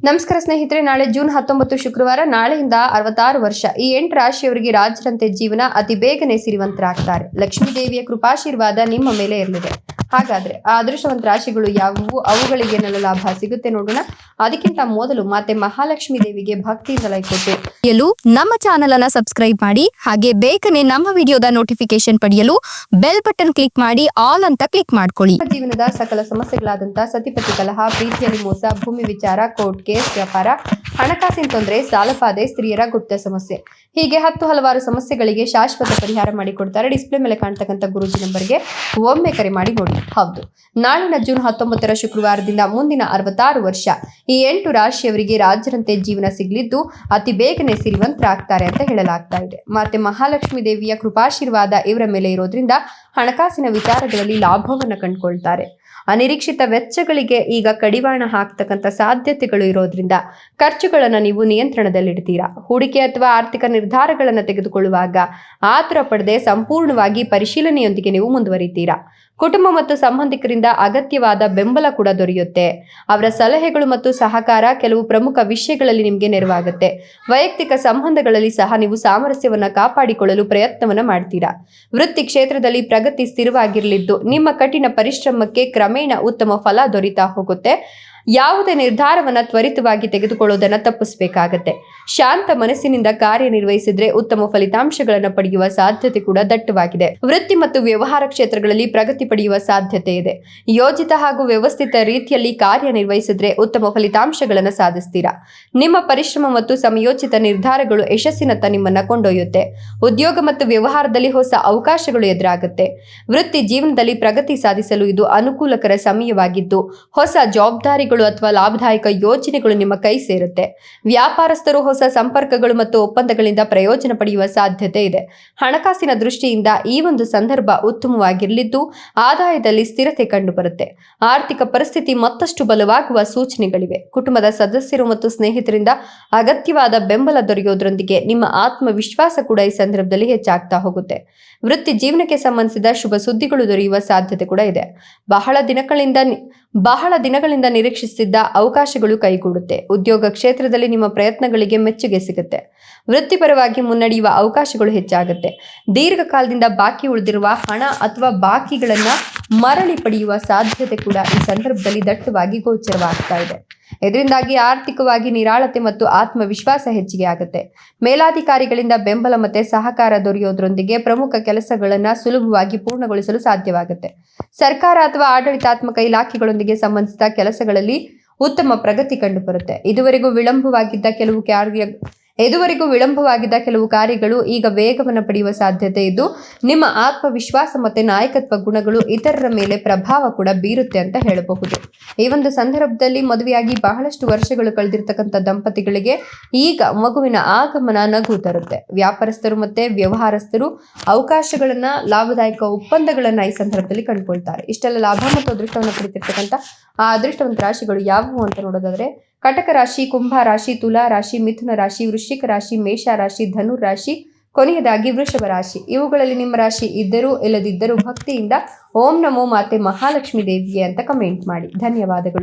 ನಮಸ್ಕಾರ ಸ್ನೇಹಿತರೆ, ನಾಳೆ ಜೂನ್ 19 ಶುಕ್ರವಾರ, ನಾಳೆಯಿಂದ 66 ವರ್ಷ ಈ 8 ರಾಶಿಯವರಿಗೆ ರಾಜರಂತೆ ಜೀವನ ಅತಿ ಬೇಗನೆ ಸಿರಿವಂತರಾಗ್ತಾರೆ. ಲಕ್ಷ್ಮೀ ದೇವಿಯ ಕೃಪಾಶೀರ್ವಾದ ನಿಮ್ಮ ಮೇಲೆ ಇರಲಿದೆ. ಹಾಗಾದ್ರೆ ಆ ಅದೃಷ್ಟವಂತ ರಾಶಿಗಳು ಯಾವುವು, ಅವುಗಳಿಗೆ ಏನೆಲ್ಲ ಲಾಭ ಸಿಗುತ್ತೆ ನೋಡೋಣ. ಅದಕ್ಕಿಂತ ಮೊದಲು ಮಾತೆ ಮಹಾಲಕ್ಷ್ಮೀ ದೇವಿಗೆ ಭಕ್ತಿಯಿಂದ ಲೈಕ್ ಕೊಟ್ಟು ನಮ್ಮ ಚಾನೆಲ್ ಅನ್ನ ಸಬ್ಸ್ಕ್ರೈಬ್ ಮಾಡಿ, ಹಾಗೆ ಬೇಗನೆ ನಮ್ಮ ವಿಡಿಯೋದ ನೋಟಿಫಿಕೇಶನ್ ಪಡೆಯಲು ಬೆಲ್ ಬಟನ್ ಕ್ಲಿಕ್ ಮಾಡಿ ಆಲ್ ಅಂತ ಕ್ಲಿಕ್ ಮಾಡ್ಕೊಳ್ಳಿ. ಜೀವನದ ಸಕಲ ಸಮಸ್ಯೆಗಳಾದಂತಹ ಸತಿಪತಿ ಕಲಹ, ಪ್ರೀತಿಯಲ್ಲಿ ಮೋಸ, ಭೂಮಿ ವಿಚಾರ, ಕೋರ್ಟ್ ಕೇಸ್, ವ್ಯಾಪಾರ, ಹಣಕಾಸಿನ ತೊಂದರೆ, ಸಾಲಬಾಧೆ, ಸ್ತ್ರೀಯರ ಗುಪ್ತ ಸಮಸ್ಯೆ, ಹೀಗೆ ಹಲವಾರು ಸಮಸ್ಯೆಗಳಿಗೆ ಶಾಶ್ವತ ಪರಿಹಾರ ಮಾಡಿಕೊಡ್ತಾರೆ. ಡಿಸ್ಪ್ಲೇ ಮೇಲೆ ಕಾಣ್ತಕ್ಕಂಥ ಗುರೂಜಿ ನಂಬರ್ಗೆ ಒಮ್ಮೆ ಕರೆ ಮಾಡಿ ನೋಡಿ. ಹೌದು, ನಾಳಿನ ಜೂನ್ 19 ಶುಕ್ರವಾರದಿಂದ ಮುಂದಿನ 66 ವರ್ಷ ಈ 8 ರಾಶಿಯವರಿಗೆ ರಾಜರಂತೆ ಜೀವನ ಸಿಗಲಿದ್ದು ಅತಿ ಬೇಗನೆ ಸಿರಿವಂತರಾಗ್ತಾರೆ ಅಂತ ಹೇಳಲಾಗ್ತಾ ಇದೆ. ಮತ್ತೆ ಮಹಾಲಕ್ಷ್ಮೀ ದೇವಿಯ ಕೃಪಾಶೀರ್ವಾದ ಇವರ ಮೇಲೆ ಇರೋದ್ರಿಂದ ಹಣಕಾಸಿನ ವಿಚಾರಗಳಲ್ಲಿ ಲಾಭವನ್ನು ಕಂಡುಕೊಳ್ತಾರೆ. ಅನಿರೀಕ್ಷಿತ ವೆಚ್ಚಗಳಿಗೆ ಈಗ ಕಡಿವಾಣ ಹಾಕ್ತಕ್ಕಂಥ ಸಾಧ್ಯತೆಗಳು ಇರೋದ್ರಿಂದ ಖರ್ಚುಗಳನ್ನು ನೀವು ನಿಯಂತ್ರಣದಲ್ಲಿಡ್ತೀರಾ. ಹೂಡಿಕೆ ಅಥವಾ ಆರ್ಥಿಕ ನಿರ್ಧಾರಗಳನ್ನು ತೆಗೆದುಕೊಳ್ಳುವಾಗ ಆತುರ ಪಡದೆ ಸಂಪೂರ್ಣವಾಗಿ ಪರಿಶೀಲನೆಯೊಂದಿಗೆ ನೀವು ಮುಂದುವರಿತೀರಾ. ಕುಟುಂಬ ಮತ್ತು ಸಂಬಂಧಿಕರಿಂದ ಅಗತ್ಯವಾದ ಬೆಂಬಲ ಕೂಡ ದೊರೆಯುತ್ತೆ. ಅವರ ಸಲಹೆಗಳು ಮತ್ತು ಸಹಕಾರ ಕೆಲವು ಪ್ರಮುಖ ವಿಷಯಗಳಲ್ಲಿ ನಿಮಗೆ ನೆರವಾಗುತ್ತೆ. ವೈಯಕ್ತಿಕ ಸಂಬಂಧಗಳಲ್ಲಿ ಸಹ ನೀವು ಸಾಮರಸ್ಯವನ್ನು ಕಾಪಾಡಿಕೊಳ್ಳಲು ಪ್ರಯತ್ನವನ್ನ ಮಾಡ್ತೀರಾ. ವೃತ್ತಿ ಕ್ಷೇತ್ರದಲ್ಲಿ ಪ್ರಗತಿ ಸ್ಥಿರವಾಗಿರಲಿದ್ದು ನಿಮ್ಮ ಕಠಿಣ ಪರಿಶ್ರಮಕ್ಕೆ ಕ್ರಮೇಣ ಉತ್ತಮ ಫಲ ದೊರೀತಾ ಹೋಗುತ್ತೆ. ಯಾವುದೇ ನಿರ್ಧಾರವನ್ನ ತ್ವರಿತವಾಗಿ ತೆಗೆದುಕೊಳ್ಳೋದನ್ನ ತಪ್ಪಿಸಬೇಕಾಗತ್ತೆ. ಶಾಂತ ಮನಸ್ಸಿನಿಂದ ಕಾರ್ಯನಿರ್ವಹಿಸಿದ್ರೆ ಉತ್ತಮ ಫಲಿತಾಂಶಗಳನ್ನು ಪಡೆಯುವ ಸಾಧ್ಯತೆ ಕೂಡ ದಟ್ಟವಾಗಿದೆ. ವೃತ್ತಿ ಮತ್ತು ವ್ಯವಹಾರ ಕ್ಷೇತ್ರಗಳಲ್ಲಿ ಪ್ರಗತಿ ಪಡೆಯುವ ಸಾಧ್ಯತೆ ಇದೆ. ಯೋಜಿತ ಹಾಗೂ ವ್ಯವಸ್ಥಿತ ರೀತಿಯಲ್ಲಿ ಕಾರ್ಯನಿರ್ವಹಿಸಿದ್ರೆ ಉತ್ತಮ ಫಲಿತಾಂಶಗಳನ್ನು ಸಾಧಿಸ್ತೀರಾ. ನಿಮ್ಮ ಪರಿಶ್ರಮ ಮತ್ತು ಸಮಯೋಚಿತ ನಿರ್ಧಾರಗಳು ಯಶಸ್ಸಿನತ್ತ ನಿಮ್ಮನ್ನ ಕೊಂಡೊಯ್ಯುತ್ತೆ. ಉದ್ಯೋಗ ಮತ್ತು ವ್ಯವಹಾರದಲ್ಲಿ ಹೊಸ ಅವಕಾಶಗಳು ಎದುರಾಗುತ್ತೆ. ವೃತ್ತಿ ಜೀವನದಲ್ಲಿ ಪ್ರಗತಿ ಸಾಧಿಸಲು ಇದು ಅನುಕೂಲಕರ ಸಮಯವಾಗಿದ್ದು ಹೊಸ ಜವಾಬ್ದಾರಿಗಳು ಅಥವಾ ಲಾಭದಾಯಕ ಯೋಜನೆಗಳು ನಿಮ್ಮ ಕೈ ಸೇರುತ್ತೆ. ವ್ಯಾಪಾರಸ್ಥರು ಹೊಸ ಸಂಪರ್ಕಗಳು ಮತ್ತು ಒಪ್ಪಂದಗಳಿಂದ ಪ್ರಯೋಜನ ಪಡೆಯುವ ಸಾಧ್ಯತೆ ಇದೆ. ಹಣಕಾಸಿನ ದೃಷ್ಟಿಯಿಂದ ಈ ಒಂದು ಸಂದರ್ಭ ಉತ್ತಮವಾಗಿರಲಿದ್ದು ಆದಾಯದಲ್ಲಿ ಸ್ಥಿರತೆ ಕಂಡುಬರುತ್ತೆ. ಆರ್ಥಿಕ ಪರಿಸ್ಥಿತಿ ಮತ್ತಷ್ಟು ಬಲವಾಗುವ ಸೂಚನೆಗಳಿವೆ. ಕುಟುಂಬದ ಸದಸ್ಯರು ಮತ್ತು ಸ್ನೇಹಿತರಿಂದ ಅಗತ್ಯವಾದ ಬೆಂಬಲ ದೊರೆಯೋದ್ರೊಂದಿಗೆ ನಿಮ್ಮ ಆತ್ಮವಿಶ್ವಾಸ ಕೂಡ ಈ ಸಂದರ್ಭದಲ್ಲಿ ಹೆಚ್ಚಾಗ್ತಾ ಹೋಗುತ್ತೆ. ವೃತ್ತಿ ಜೀವನಕ್ಕೆ ಸಂಬಂಧಿಸಿದ ಶುಭ ಸುದ್ದಿಗಳು ದೊರೆಯುವ ಸಾಧ್ಯತೆ ಕೂಡ ಇದೆ. ಬಹಳ ದಿನಗಳಿಂದ ನಿರೀಕ್ಷಿಸಿದ್ದ ಅವಕಾಶಗಳು ಕೈಗೂಡುತ್ತೆ. ಉದ್ಯೋಗ ಕ್ಷೇತ್ರದಲ್ಲಿ ನಿಮ್ಮ ಪ್ರಯತ್ನಗಳಿಗೆ ಮೆಚ್ಚುಗೆ ಸಿಗುತ್ತೆ. ವೃತ್ತಿಪರವಾಗಿ ಮುನ್ನಡೆಯುವ ಅವಕಾಶಗಳು ಹೆಚ್ಚಾಗುತ್ತೆ. ದೀರ್ಘಕಾಲದಿಂದ ಬಾಕಿ ಉಳಿದಿರುವ ಹಣ ಅಥವಾ ಬಾಕಿಗಳನ್ನ ಮರಳಿ ಪಡೆಯುವ ಸಾಧ್ಯತೆ ಕೂಡ ಈ ಸಂದರ್ಭದಲ್ಲಿ ದಟ್ಟವಾಗಿ ಗೋಚರವಾಗ್ತಾ ಇದೆ. ಇದರಿಂದಾಗಿ ಆರ್ಥಿಕವಾಗಿ ನಿರಾಳತೆ ಮತ್ತು ಆತ್ಮವಿಶ್ವಾಸ ಹೆಚ್ಚಿಗೆ ಆಗುತ್ತೆ. ಮೇಲಾಧಿಕಾರಿಗಳಿಂದ ಬೆಂಬಲ ಮತ್ತೆ ಸಹಕಾರ ದೊರೆಯೋದ್ರೊಂದಿಗೆ ಪ್ರಮುಖ ಕೆಲಸಗಳನ್ನ ಸುಲಭವಾಗಿ ಪೂರ್ಣಗೊಳಿಸಲು ಸಾಧ್ಯವಾಗುತ್ತೆ. ಸರ್ಕಾರ ಅಥವಾ ಆಡಳಿತಾತ್ಮಕ ಇಲಾಖೆಗಳೊಂದಿಗೆ ಸಂಬಂಧಿಸಿದ ಕೆಲಸಗಳಲ್ಲಿ ಉತ್ತಮ ಪ್ರಗತಿ ಕಂಡುಬರುತ್ತೆ. ಇದುವರೆಗೂ ವಿಳಂಬವಾಗಿದ್ದ ಕೆಲವು ಕಾರ್ಯಗಳು ಈಗ ವೇಗವನ್ನು ಪಡೆಯುವ ಸಾಧ್ಯತೆ ಇದ್ದು ನಿಮ್ಮ ಆತ್ಮವಿಶ್ವಾಸ ಮತ್ತೆ ನಾಯಕತ್ವ ಗುಣಗಳು ಇತರರ ಮೇಲೆ ಪ್ರಭಾವ ಕೂಡ ಬೀರುತ್ತೆ ಅಂತ ಹೇಳಬಹುದು. ಈ ಒಂದು ಸಂದರ್ಭದಲ್ಲಿ ಮದುವೆಯಾಗಿ ಬಹಳಷ್ಟು ವರ್ಷಗಳು ಕಳೆದಿರ್ತಕ್ಕಂಥ ದಂಪತಿಗಳಿಗೆ ಈಗ ಮಗುವಿನ ಆಗಮನ ನಗು ತರುತ್ತೆ. ವ್ಯಾಪಾರಸ್ಥರು ಮತ್ತೆ ವ್ಯವಹಾರಸ್ಥರು ಅವಕಾಶಗಳನ್ನ, ಲಾಭದಾಯಕ ಒಪ್ಪಂದಗಳನ್ನ ಈ ಸಂದರ್ಭದಲ್ಲಿ ಕಂಡುಕೊಳ್ತಾರೆ. ಇಷ್ಟೆಲ್ಲ ಲಾಭ ಮತ್ತು ಅದೃಷ್ಟವನ್ನು ಪಡೆದಿರ್ತಕ್ಕಂಥ ಆ ಅದೃಷ್ಟವಂತ ರಾಶಿಗಳು ಯಾವುವು ಅಂತ ನೋಡೋದಾದ್ರೆ ಕಟಕ ರಾಶಿ, ಕುಂಭ ರಾಶಿ, ತುಲಾ ರಾಶಿ, ಮಿಥುನ ರಾಶಿ, ವೃಶ್ಚಿಕ ರಾಶಿ, ಮೇಷ ರಾಶಿ, ಧನು ರಾಶಿ, ಕೊನೆಯದಾಗಿ ವೃಷಭ ರಾಶಿ. ಇವುಗಳಲ್ಲಿ ನಿಮ್ಮ ರಾಶಿ ಇದ್ದರೂ ಇಲ್ಲದಿದ್ದರೂ ಭಕ್ತಿಯಿಂದ ಓಂ ನಮೋ ಮಾತೆ ಮಹಾಲಕ್ಷ್ಮೀ ದೇವಿಗೆ ಅಂತ ಕಮೆಂಟ್ ಮಾಡಿ. ಧನ್ಯವಾದಗಳು.